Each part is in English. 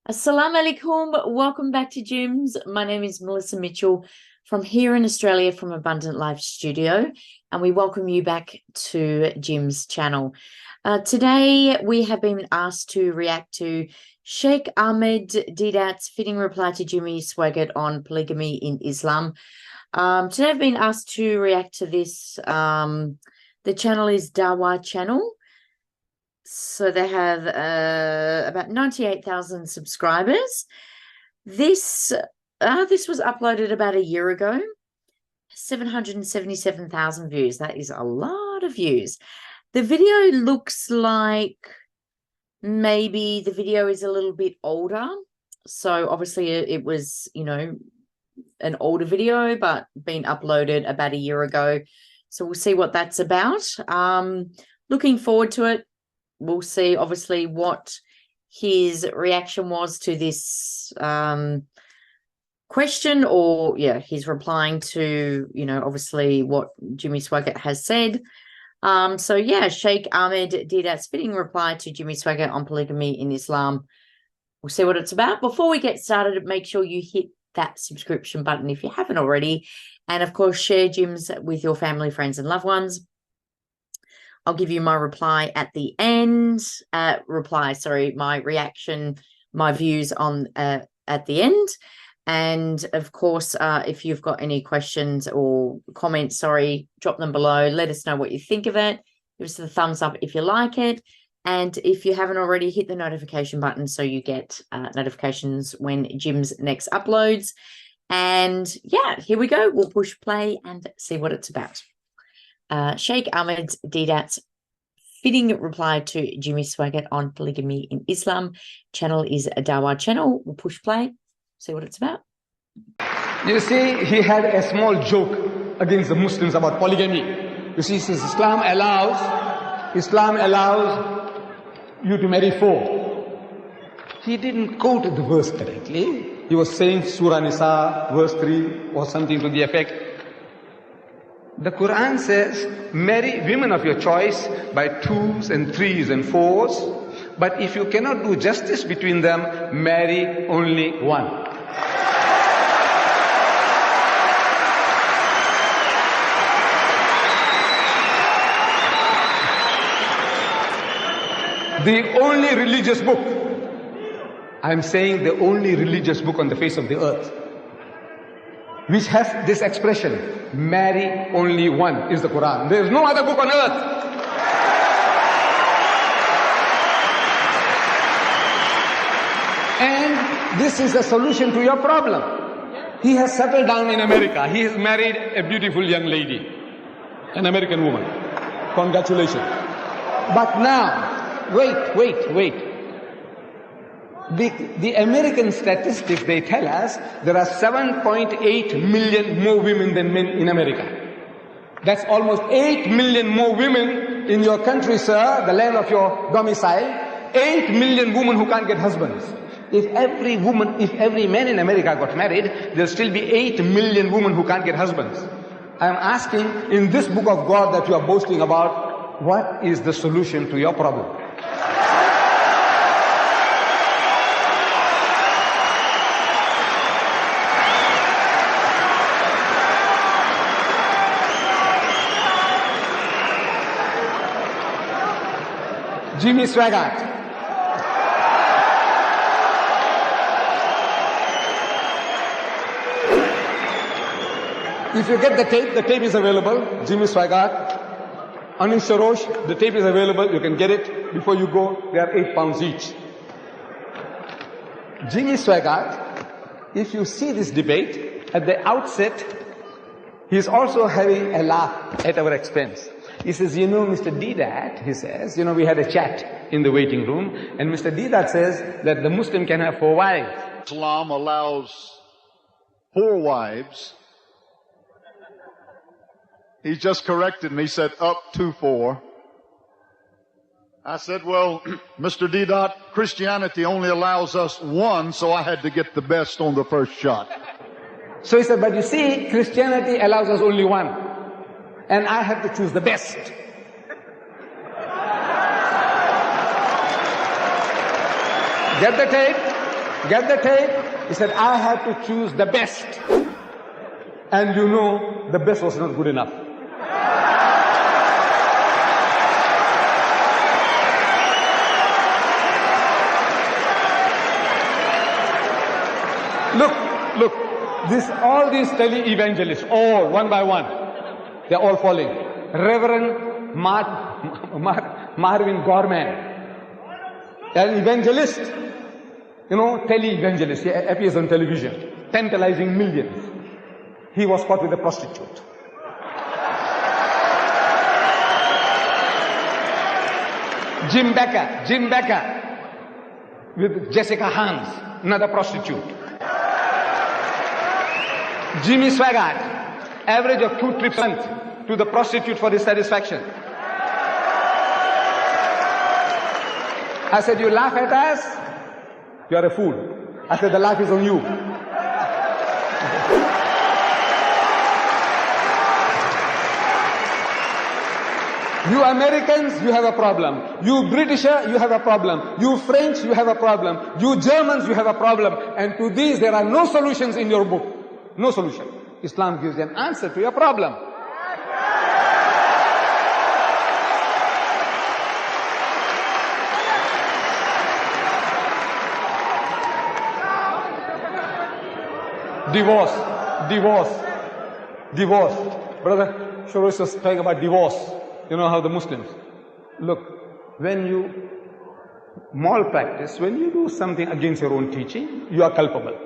Assalamu alaikum. Welcome back to Gyms. My name is Melissa Mitchell from here in Australia from Abundant Life Studio, and we welcome you back to Jim's channel. Today, we have been asked to react to Sheikh Ahmed Deedat's fitting reply to Jimmy Swaggart on polygamy in Islam. Today, I've been asked to react to this. The channel is Dawa channel. So they have about 98,000 subscribers. This was uploaded about a year ago. 777,000 views. That is a lot of views. The video looks like maybe the video is a little bit older. So obviously it was, an older video, but been uploaded about a year ago. So we'll see what that's about. Looking forward to it. We'll see, obviously, what his reaction was to this question, or, he's replying to, obviously what Jimmy Swaggart has said. Sheikh Ahmed Deedat's fitting reply to Jimmy Swaggart on polygamy in Islam. We'll see what it's about. Before we get started, make sure you hit that subscription button if you haven't already. And, of course, share Gyms with your family, friends, and loved ones. I'll give you my reply at the end. My reaction, my views on at the end. And of course, if you've got any questions or comments, drop them below. Let us know what you think of it. Give us the thumbs up if you like it. And if you haven't already, hit the notification button so you get notifications when Jim's next uploads. And here we go. We'll push play and see what it's about. Sheikh Ahmed Deedat's fitting reply to Jimmy Swaggart on polygamy in Islam. Channel is a Dawa channel. We'll push play, see what it's about. You see, he had a small joke against the Muslims about polygamy. You see, he says Islam allows you to marry 4. He didn't quote the verse correctly. He was saying Surah Nisa, verse 3, or something to the effect. The Quran says, marry women of your choice by 2s and 3s and 4s. But if you cannot do justice between them, marry only one. The only religious book, I'm saying the only religious book on the face of the earth, which has this expression, marry only one, is the Quran. There is no other book on earth. And this is the solution to your problem. He has settled down in America. He has married a beautiful young lady, an American woman. Congratulations. But now, wait. The American statistics, they tell us there are 7.8 million more women than men in America. That's almost 8 million more women in your country, sir, the land of your domicile. 8 million women who can't get husbands. If every man in America got married, there'll still be 8 million women who can't get husbands. I'm asking, in this book of God that you are boasting about, what is the solution to your problem? Jimmy Swaggart. If you get the tape is available. Jimmy Swaggart, Anil Sharosh, the tape is available. You can get it before you go. They are £8 each. Jimmy Swaggart, if you see this debate, at the outset, he's also having a laugh at our expense. He says, Mr. Deedat, he says, we had a chat in the waiting room, and Mr. Deedat says that the Muslim can have 4 wives. Islam allows 4 wives. He just corrected me, said up to 4. I said, well, Mr. Deedat, Christianity only allows us 1, so I had to get the best on the first shot. So he said, but you see, Christianity allows us only 1. And I have to choose the best. Get the tape. Get the tape. He said, I had to choose the best. And you know, the best was not good enough. Look, all these tele-evangelists, all one by one, they're all falling. Reverend Marvin Gorman, an evangelist, tele-evangelist, he appears on television, tantalizing millions. He was caught with a prostitute. Jim Becker, with Jessica Hans, another prostitute. Jimmy Swaggart, average of 2 trips a month to the prostitute for his satisfaction. I said, you laugh at us? You are a fool. I said, the laugh is on you. You Americans, you have a problem. You Britisher, you have a problem. You French, you have a problem. You Germans, you have a problem. And to these, there are no solutions in your book. No solution. Islam gives an answer to your problem. Divorce. Brother Shorosh was talking about divorce. You know how the Muslims. Look, when you malpractice, when you do something against your own teaching, you are culpable.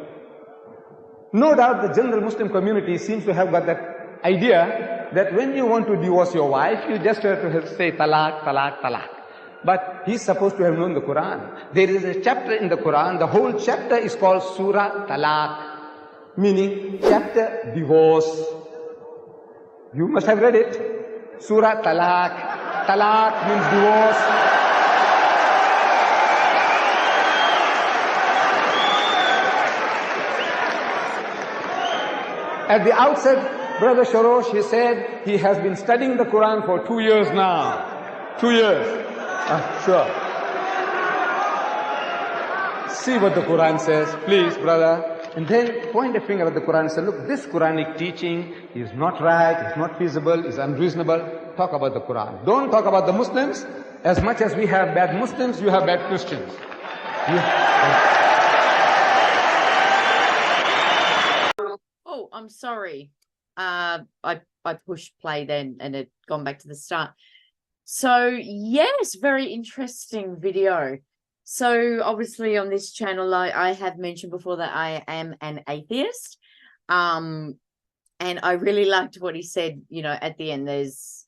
No doubt the general Muslim community seems to have got that idea that when you want to divorce your wife, you just have to say talaq, talaq, talaq. But he's supposed to have known the Quran. There is a chapter in the Quran, the whole chapter is called Surah Talaq, meaning chapter divorce. You must have read it. Surah Talaq. Talaq means divorce. At the outset, Brother Shorosh, he said he has been studying the Quran for 2 years now. 2 years. Sure. See what the Quran says, please, brother. And then point a finger at the Quran and say, look, this Quranic teaching is not right, it's not feasible, it's unreasonable. Talk about the Quran. Don't talk about the Muslims. As much as we have bad Muslims, you have bad Christians. Oh, I'm sorry. I pushed play then and it gone back to the start. So yes, very interesting video. So obviously on this channel, I have mentioned before that I am an atheist. And I really liked what he said, you know, at the end, there's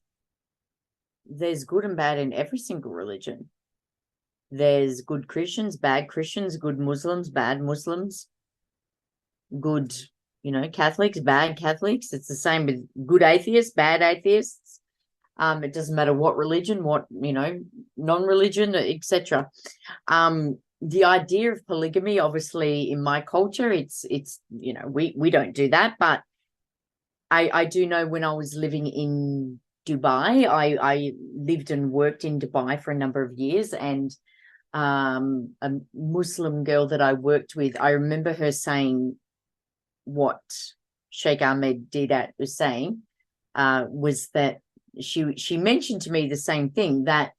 good and bad in every single religion. There's good Christians, bad Christians, good Muslims, bad Muslims, good, you know, Catholics, bad Catholics. It's the same with good atheists, bad atheists. It doesn't matter what religion, what, you know, non-religion, etc. The idea of polygamy, obviously in my culture, it's you know, we don't do that, but I do know when I was living in Dubai, I lived and worked in Dubai for a number of years, and a Muslim girl that I worked with, I remember her saying what Sheikh Ahmed Deedat was saying, was that she mentioned to me the same thing, that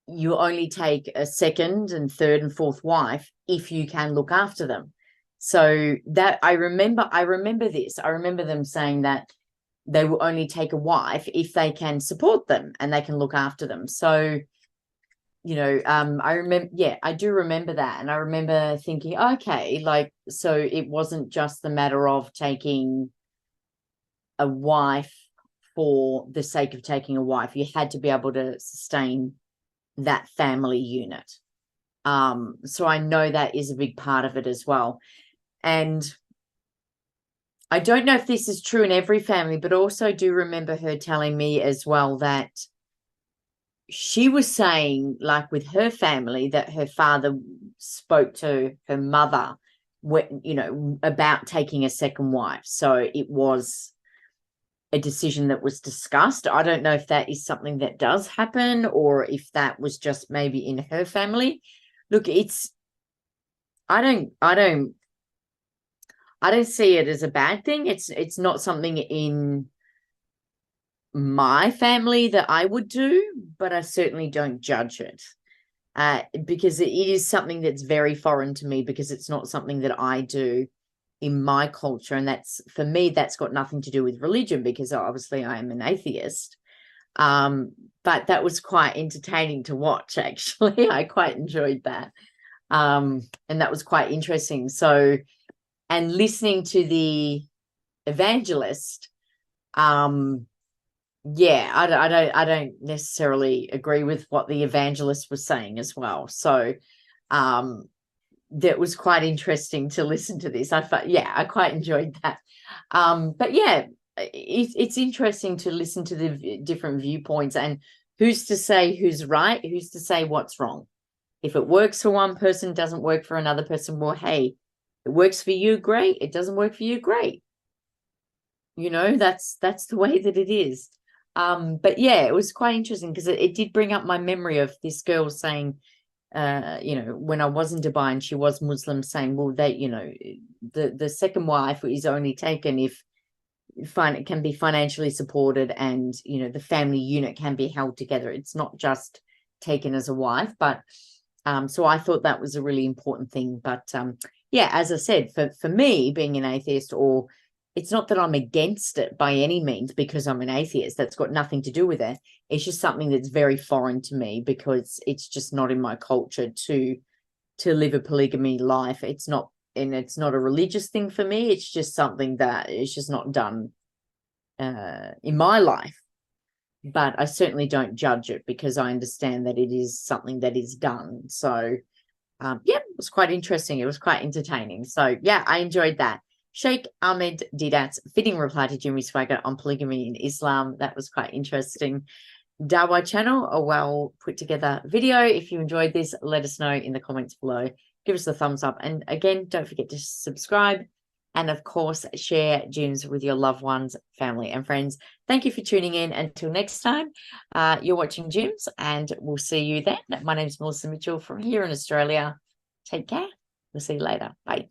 you only take a second and third and fourth wife if you can look after them. So that I remember this. I remember them saying that they will only take a wife if they can support them and they can look after them. So, you know, I remember, yeah, I do remember that. And I remember thinking, okay, like, so it wasn't just the matter of taking a wife for the sake of taking a wife. You had to be able to sustain that family unit. So I know that is a big part of it as well. And I don't know if this is true in every family, but also do remember her telling me as well that she was saying, like with her family, that her father spoke to her mother, you know, about taking a second wife. So it was a decision that was discussed. I don't know if that is something that does happen or if that was just maybe in her family. Look, I don't see it as a bad thing. It's not something in my family that I would do, but I certainly don't judge it. Because it is something that's very foreign to me, because it's not something that I do in my culture. And that's, for me, that's got nothing to do with religion, because obviously I am an atheist. But that was quite entertaining to watch, actually. I quite enjoyed that. And that was quite interesting. So, and listening to the evangelist, yeah, I don't necessarily agree with what the evangelist was saying as well. So that was quite interesting to listen to this. I quite enjoyed that. But yeah, it's interesting to listen to the different viewpoints, and who's to say who's right, who's to say what's wrong. If it works for one person, doesn't work for another person, well, hey, it works for you, great. It doesn't work for you, great. You know, that's the way that it is. But yeah, it was quite interesting, because it did bring up my memory of this girl saying, you know, when I was in Dubai and she was Muslim, saying, well, they, you know, the second wife is only taken if it can be financially supported, and, you know, the family unit can be held together. It's not just taken as a wife. But so I thought that was a really important thing. But yeah, as I said, for me, being an atheist, or it's not that I'm against it by any means because I'm an atheist. That's got nothing to do with it. It's just something that's very foreign to me, because it's just not in my culture to live a polygamy life. It's not, and it's not a religious thing for me. It's just something that is just not done in my life. But I certainly don't judge it, because I understand that it is something that is done. So yeah, it was quite interesting. It was quite entertaining. So yeah, I enjoyed that. Sheikh Ahmed Deedat's fitting reply to Jimmy Swaggart on polygamy in Islam. That was quite interesting. Dawa channel, a well put together video. If you enjoyed this, let us know in the comments below. Give us a thumbs up. And again, don't forget to subscribe. And of course, share Jims with your loved ones, family, and friends. Thank you for tuning in. Until next time, you're watching Jims, and we'll see you then. My name is Melissa Mitchell from here in Australia. Take care. We'll see you later. Bye.